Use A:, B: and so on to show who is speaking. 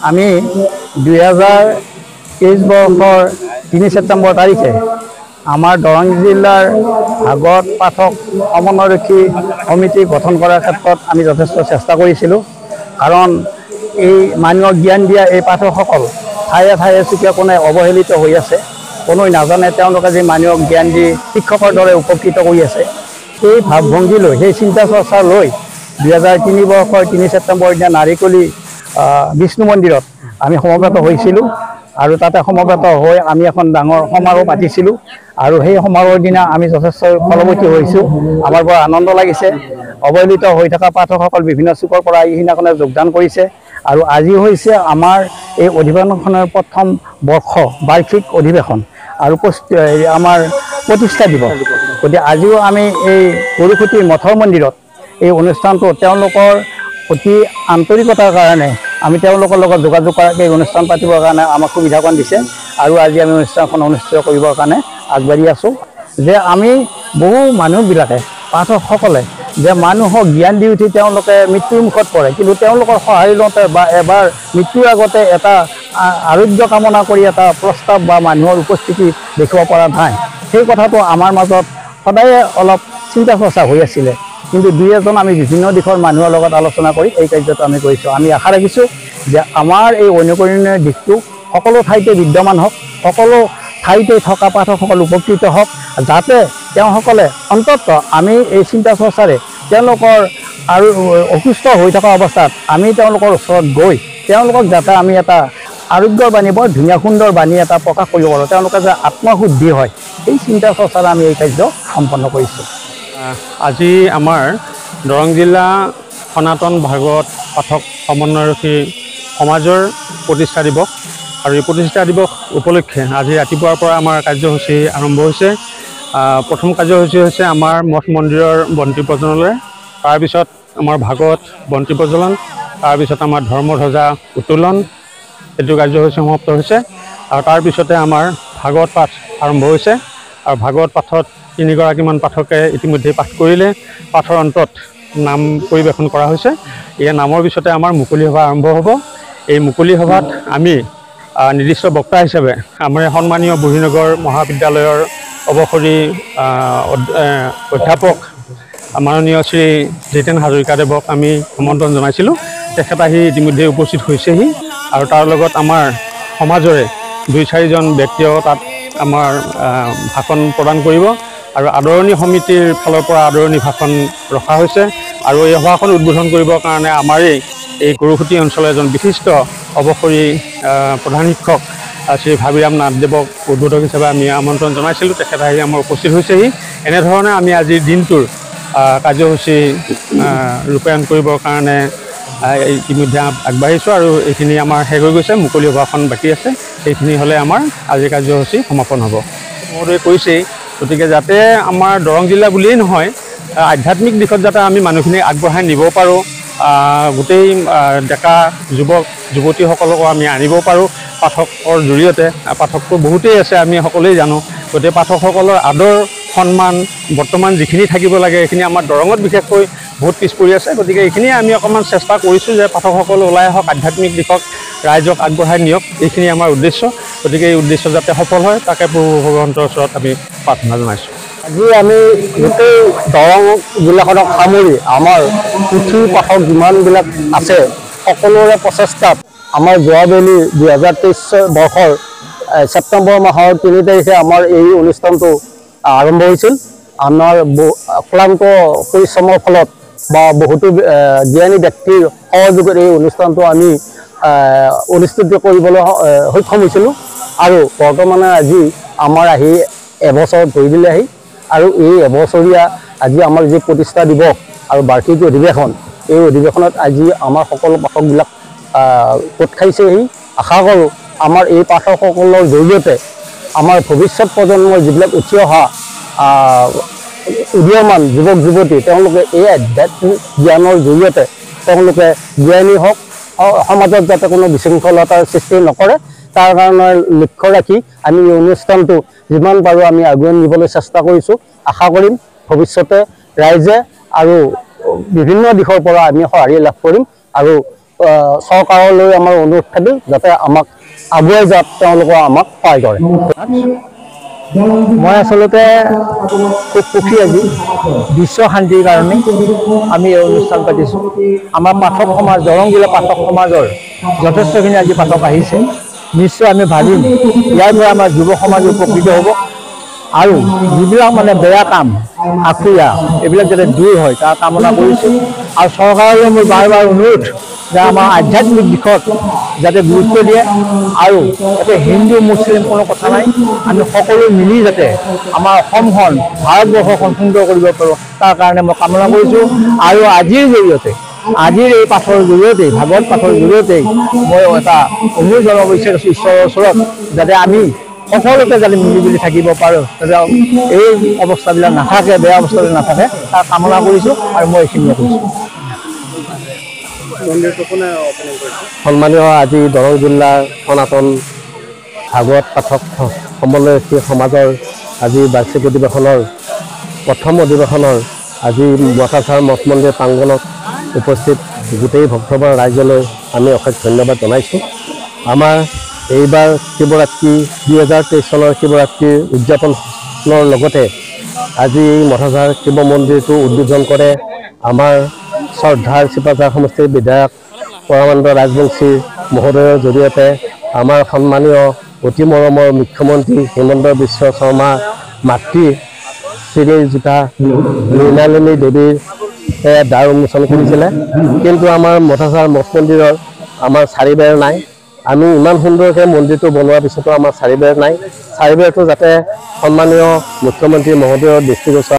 A: আমি 2023 বৰ্ষৰ 3 ছেপ্টেম্বৰ তাৰিখে আমাৰ দৰং জিলাৰ ভাগৱত পাঠক সমন্বয়ৰক্ষী সমিতি গঠন কৰাৰ ক্ষেত্ৰত আমি যথেষ্ট চেষ্টা কৰিছিলোঁ। কাৰণ এই মানুহক জ্ঞান দিয়া এই পাঠকসকল ঠায়ে ঠায়ে চুকে কোণে অৱহেলিত হৈ আছে। কোনোৱে নাজানে তেওঁলোকে যে মানুহক জ্ঞান দি শিক্ষকৰ দৰে উপকৃত কৰি আছে। সেই ভাৱভংগী লৈ, সেই চিন্তা চৰ্চা লৈ 2003 বৰ্ষৰ 3 ছেপ্টেম্বৰ দিনা নাৰিকলি বিষ্ণু মন্দিৰত আমি সমবেত হৈছিলোঁ। আৰু তাতে সমবেত হৈ আমি এখন ডাঙৰ সমাৰোহ পাতিছিলোঁ। আৰু সেই সমাৰোহৰ দিনা আমি যথেষ্ট ফলৱতী হৈছোঁ। আমাৰ বৰ আনন্দ লাগিছে। অৱহেলিত হৈ থকা পাঠকসকল বিভিন্ন চুকৰ পৰা এই সিদিনাখনে যোগদান কৰিছে। আৰু আজি হৈছে আমাৰ এই অধিৱেশনখনৰ প্ৰথম বৰ্ষ বাৰ্ষিক অধিৱেশন আৰু আমাৰ প্ৰতিষ্ঠা দিৱস। গতিকে আজিও আমি এই গৰুখুটি মঠৰ মন্দিৰত এই অনুষ্ঠানটো তেওঁলোকৰ অতি আন্তৰিকতাৰ কাৰণে আমি তেওঁলোকৰ লগত যোগাযোগ কৰাকৈ অনুষ্ঠান পাতিবৰ কাৰণে আমাক সুবিধাকণ দিছে। আৰু আজি আমি অনুষ্ঠানখন অনুষ্ঠিত কৰিবৰ কাৰণে আগবাঢ়ি আছোঁ। যে আমি বহু মানুহবিলাকে পাঠকসকলে যে মানুহক জ্ঞান দি উঠি তেওঁলোকে মৃত্যুৰ মুখত পৰে, কিন্তু তেওঁলোকৰ সঁহাৰি লওঁতে বা এবাৰ মৃত্যুৰ আগতে এটা আৰোগ্য কামনা কৰি এটা প্ৰস্তাৱ বা মানুহৰ উপস্থিতি দেখিব পৰা নাই। সেই কথাটো আমাৰ মাজত সদায়ে অলপ চিন্তা চৰ্চা হৈ আছিলে। কিন্তু দুই এজন আমি বিভিন্ন দিশৰ মানুহৰ লগত আলোচনা কৰি এই কাৰ্যটো আমি কৰিছোঁ। আমি আশা ৰাখিছোঁ যে আমাৰ এই অনুকৰণীয় দিশটো সকলো ঠাইতে বিদ্যমান হওক, সকলো ঠাইতে থকা পাঠকসকল উপকৃত হওক, যাতে তেওঁসকলে অন্ততঃ আমি এই চিন্তা চৰ্চাৰে তেওঁলোকৰ আৰু অসুস্থ হৈ থকা অৱস্থাত আমি তেওঁলোকৰ ওচৰত গৈ তেওঁলোকক যাতে আমি এটা আৰোগ্যৰ বাণী, বৰ ধুনীয়া সুন্দৰ বাণী এটা প্ৰকাশ কৰিব পাৰোঁ, তেওঁলোকে যে আত্মশুদ্ধি হয়, এই চিন্তা চৰ্চাৰে আমি এই কাৰ্য সম্পন্ন কৰিছোঁ।
B: আজি আমাৰ দৰং জিলা সনাতন ভাগৱত পাঠক সমন্বয়ৰক্ষী সমাজৰ প্ৰতিষ্ঠা দিৱস। আৰু এই প্ৰতিষ্ঠা দিৱস উপলক্ষে আজি ৰাতিপুৱাৰ পৰা আমাৰ কাৰ্যসূচী আৰম্ভ হৈছে। প্ৰথম কাৰ্যসূচী হৈছে আমাৰ মঠ মন্দিৰৰ বন্তি প্ৰজ্বলনৰে, তাৰপিছত আমাৰ ভাগৱত বন্তি প্ৰজ্বলন, তাৰপিছত আমাৰ ধৰ্মধ্বজা উত্তোলন, এইটো কাৰ্যসূচী সমাপ্ত হৈছে। আৰু তাৰপিছতে আমাৰ ভাগৱত পাঠ আৰম্ভ হৈছে। আৰু ভাগৱত পাঠত 3গৰাকীমান পাঠকে ইতিমধ্যে পাঠ কৰিলে। পাঠৰ অন্তত নাম পৰিৱেশন কৰা হৈছে। এই নামৰ পিছতে আমাৰ মুকলি সভা আৰম্ভ হ'ব। এই মুকলি সভাত আমি নিৰ্দিষ্ট বক্তা হিচাপে আমাৰ সন্মানীয় বুঢ়ীনগৰ মহাবিদ্যালয়ৰ অৱসৰী অধ্যাপক মাননীয় শ্ৰী জিতেন হাজৰিকাদেৱক আমি আমন্ত্ৰণ জনাইছিলোঁ। তেখেত আহি ইতিমধ্যে উপস্থিত হৈছেহি। আৰু তাৰ লগত আমাৰ সমাজৰে 2-4জন ব্যক্তিও তাত আমাৰ ভাষণ প্ৰদান কৰিব। আৰু আদৰণি সমিতিৰ ফালৰ পৰা আদৰণি ভাষণ ৰখা হৈছে। আৰু এই সভাখন উদ্বোধন কৰিবৰ কাৰণে আমাৰেই এই গৰুখুটি অঞ্চলৰ এজন বিশিষ্ট অৱসৰী প্ৰধান শিক্ষক শ্ৰী ভাবিৰাম নাথদেৱক উদ্বোধক হিচাপে আমি আমন্ত্ৰণ জনাইছিলোঁ। তেখেত আহি আমাৰ উপস্থিত হৈছেহি। এনেধৰণে আমি আজিৰ দিনটোৰ কাৰ্যসূচী ৰূপায়ণ কৰিবৰ কাৰণে ইতিমধ্যে আগবাঢ়িছোঁ। আৰু এইখিনি আমাৰ শেষ হৈ গৈছে, মুকলি সভাখন বাকী আছে। সেইখিনি হ'লে আমাৰ আজিৰ কাৰ্যসূচী সমাপন হ'ব। মহোদয়ে কৈছেই, গতিকে যাতে আমাৰ দৰং জিলা বুলিয়েই নহয়, আধ্যাত্মিক দিশত যাতে আমি মানুহখিনিক আগবঢ়াই নিব পাৰোঁ, গোটেই ডেকা যুৱক যুৱতীসকলকো আমি আনিব পাৰোঁ পাঠকৰ জৰিয়তে। পাঠকটো বহুতেই আছে, আমি সকলোৱেই জানো। গতিকে পাঠকসকলৰ আদৰ সন্মান বৰ্তমান যিখিনি থাকিব লাগে এইখিনি আমাৰ দৰঙত বিশেষকৈ বহুত পিছ পৰি আছে। গতিকে এইখিনিয়ে আমি অকণমান চেষ্টা কৰিছোঁ যে পাঠকসকল ওলাই আহক, আধ্যাত্মিক দিশত ৰাইজক আগবঢ়াই নিয়ক, এইখিনি আমাৰ উদ্দেশ্য। গতিকে এই উদ্দেশ্য যাতে সফল হয় তাকে প্ৰভু ভগৱন্তৰ ওচৰত আমি প্ৰাৰ্থনা জনাইছোঁ।
A: আজি আমি গোটেই দৰং জিলাখনক সামৰি আমাৰ পুথি পাঠক যিমানবিলাক আছে সকলোৰে প্ৰচেষ্টাত আমাৰ যোৱাবেলি 2023 বৰ্ষৰ ছেপ্টেম্বৰ মাহৰ 3 তাৰিখে আমাৰ এই অনুষ্ঠানটো আৰম্ভ হৈছিল। আমাৰ অক্লান্ত পৰিশ্ৰমৰ ফলত বা বহুতো জ্ঞানী ব্যক্তিৰ সহযোগত এই অনুষ্ঠানটো আমি অনুষ্ঠিত কৰিবলৈ সক্ষম হৈছিলোঁ। আৰু বৰ্তমানে আজি আমাৰ আহি এবছৰ ধৰি দিলেহি। আৰু এই এবছৰীয়া আজি আমাৰ যি প্ৰতিষ্ঠা দিৱস আৰু বাৰ্ষিক অধিৱেশন, এই অধিৱেশনত আজি আমাৰ সকলো পাঠকবিলাক গোট খাইছেহি। আশা কৰোঁ আমাৰ এই পাঠকসকলৰ জৰিয়তে আমাৰ ভৱিষ্যত প্ৰজন্মৰ যিবিলাক উঠি অহা উদীয়মান যুৱক যুৱতী তেওঁলোকে এই আধ্যাত্মিক জ্ঞানৰ জৰিয়তে তেওঁলোকে জ্ঞানী হওক, সমাজত যাতে কোনো বিশৃংখলতাৰ সৃষ্টি নকৰে তাৰ কাৰণে লক্ষ্য ৰাখি আমি এই অনুষ্ঠানটো যিমান পাৰোঁ আমি আগুৱাই নিবলৈ চেষ্টা কৰিছোঁ। আশা কৰিম ভৱিষ্যতে ৰাইজে আৰু বিভিন্ন দিশৰ পৰা আমি সঁহাৰি লাভ কৰিম আৰু চৰকাৰলৈ আমাৰ অনুৰোধ থাকিল যাতে আমাক আগুৱাই যাত তেওঁলোকে আমাক সহায় কৰে। মই আচলতে খুব সুখী আজি বিশ্ব শান্তিৰ কাৰণে আমি এই অনুষ্ঠান পাতিছোঁ। আমাৰ পাঠক সমাজ দৰং জিলা পাঠক সমাজৰ যথেষ্টখিনি আজি পাঠক আহিছে। নিশ্চয় আমি ভাবিম ইয়াৰ পৰা আমাৰ যুৱ সমাজ উপকৃত হ'ব আৰু যিবিলাক মানে বেয়া কাম আঁকোয়া এইবিলাক যাতে দূৰ হয় তাৰ কামনা কৰিছোঁ। আৰু চৰকাৰলৈ মোৰ বাৰ বাৰ অনুৰোধ যে আমাৰ আধ্যাত্মিক দিশত যাতে গুৰুত্ব দিয়ে আৰু যাতে হিন্দু মুছলিম কোনো কথা নাই, আমি সকলো মিলি যাতে আমাৰ অসমখন ভাৰতবৰ্ষখন সুন্দৰ কৰিব পাৰোঁ তাৰ কাৰণে মই কামনা কৰিছোঁ। আৰু আজিৰ জৰিয়তে আজিৰ এই পাঠৰ জৰিয়তে ভাগৱত পাঠৰ জৰিয়তে মই এটা অনুৰোধ জনাব বিচাৰিছোঁ ঈশ্বৰৰ ওচৰত যাতে আমি সকলোকে যাতে মিলিজুলি থাকিব পাৰোঁ, যাতে এই অৱস্থাবিলাক নাথাকে, বেয়া অৱস্থাবিলাক নাথাকে তাৰ কামনা কৰিছোঁ আৰু মই এইখিনিয়ে কৈছোঁ।
C: সন্মানীয় আজি দৰং জিলাৰ সনাতন ভাগৱত পাঠক সমন্বয়কী সমাজৰ আজি বাৰ্ষিক অধিৱেশনৰ প্ৰথম অধিৱেশনৰ আজি মঠাচাৰ মঠ মন্দিৰ প্ৰাংগণত উপস্থিত গোটেই ভক্তবান ৰাইজলৈ আমি অশেষ ধন্যবাদ জনাইছোঁ। আমাৰ এইবাৰ শিৱৰাত্ৰি 2023 চনৰ শিৱৰাত্ৰিৰ উদযাপনৰ লগতে আজি এই মঠাচাৰ শিৱ মন্দিৰটো উদ্বোধন কৰে আমাৰ শ্ৰদ্ধাৰ চিপাঝাৰ সমষ্টিৰ বিধায়ক পৰমানন্দ ৰাজবংশী মহোদয়ৰ জৰিয়তে আমাৰ সন্মানীয় অতি মৰমৰ মুখ্যমন্ত্ৰী হিমন্ত বিশ্ব শৰ্মাৰ মাতৃ শ্ৰীযুতা মৃণালিনী দেৱীৰ দ্বাৰ উন্মোচন কৰিছিলে। কিন্তু আমাৰ মঠাচাৰ মঠ মন্দিৰৰ আমাৰ চাৰিবেৰ নাই। আমি ইমান সুন্দৰকৈ মন্দিৰটো বনোৱাৰ পিছতো আমাৰ চাৰিবেৰ নাই। চাৰিবেৰটো যাতে সন্মানীয় মুখ্যমন্ত্ৰী মহোদয়ৰ দৃষ্টিগোচৰ